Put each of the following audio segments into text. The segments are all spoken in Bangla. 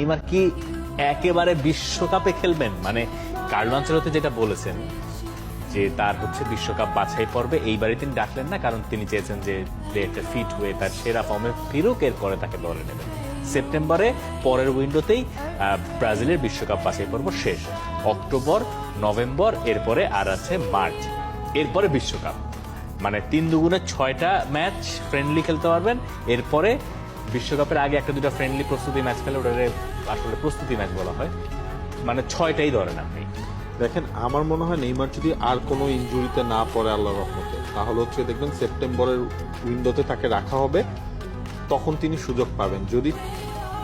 নেইমার কি একেবারে বিশ্বকাপে খেলবেন? মানে কার্লো আনচেলত্তি যেটা বলেছেন যে তার হচ্ছে বিশ্বকাপ বাছাই পর্বে এইবারে তিনি ডাকলেন না, কারণ তিনি চেয়েছেন যে একটা ফিট হয়ে তার সেরা ফর্মে ফিরুক, এরপরে তাকে দলে নেবেন। সেপ্টেম্বরে পরের উইন্ডোতেই ব্রাজিলের বিশ্বকাপ বাছাই পর্ব শেষ, অক্টোবর নভেম্বর, এরপরে আর আছে মার্চ, এরপরে বিশ্বকাপ। মানে 3 দুগুণে 6টা ম্যাচ ফ্রেন্ডলি খেলতে পারবেন। এরপরে বিশ্বকাপের আগে একটা দুটা ফ্রেন্ডলি প্রস্তুতি ম্যাচ খেলে ওটারে আসলে প্রস্তুতি ম্যাচ বলা হয়, মানে 6টাই ধরেন আপনি। দেখেন, আমার মনে হয় নেইমার যদি আর কোনো ইনজুরিতে না পড়ে আল্লাহর রহমতে, তাহলে হচ্ছে দেখবেন সেপ্টেম্বরের উইন্ডোতে তাকে রাখা হবে, তখন তিনি সুযোগ পাবেন। যদি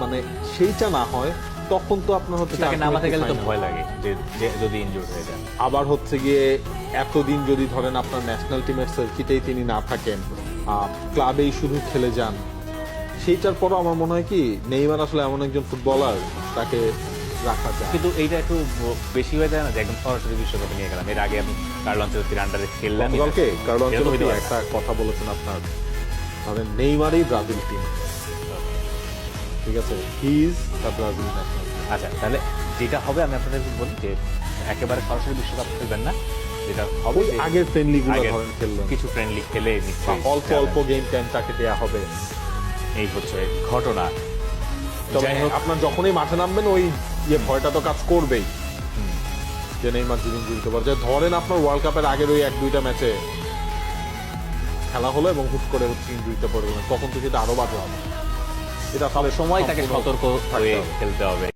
মানে সেইটা না হয়, তখন তো আপনার হচ্ছে তাকে নামাতে গেলে তো ভয় লাগে যে যদি ইনজুর হয়ে যান। আবার হচ্ছে গিয়ে এতদিন যদি ধরেন আপনার ন্যাশনাল টিমের সার্কিটেই তিনি না থাকেন, ক্লাবেই শুধু খেলে যান, সেইটার পরও আমার মনে হয় কি নেইমার আসলে এমন একজন ফুটবলার, তাকে রাখা যায়। কিন্তু এইটা একটু বেশি হয়ে যায় না যে একদম সরাসরি বিশ্বকাপে নিয়ে গেলাম। এর আগে আমি কার্লো আনচেলত্তির আন্ডারে খেললাম। কার্লো আনচেলত্তি একটা কথা বলেছেন আপনার, ধরেন নেইমারই ব্রাজিল টিম, ঠিক আছে, he is the Brazil national team. আচ্ছা, তাহলে যেটা হবে আমি আপনাদেরকে বলি যে একেবারে সরাসরি বিশ্বকাপ খেলবেন না, যেটা হবে ওই আগের ফ্রেন্ডলি গুলো আগের ধরেন খেললেন, কিছু ফ্রেন্ডলি খেলে নিশ্চয়ই অল্প অল্প গেম টাইম তাকে দেওয়া হবে। এই হচ্ছে ঘটনা। তবে যাই হোক, আপনার যখনই মাঠে নামবেন ওই ভয়টা তো কাজ করবেই যে নেইমার যদি ইনজুরিতে পড়ে যায়। ধরেন আপনার ওয়ার্ল্ড কাপের আগের ওই 1-2টা ম্যাচে খেলা হলো এবং হুট করে হচ্ছে ইনজুরিতে পড়ে গেলেন, তখন তো সেটা আরো বাজে হবে। এটা সব সময় তাকে সতর্ক হয়ে খেলতে হবে।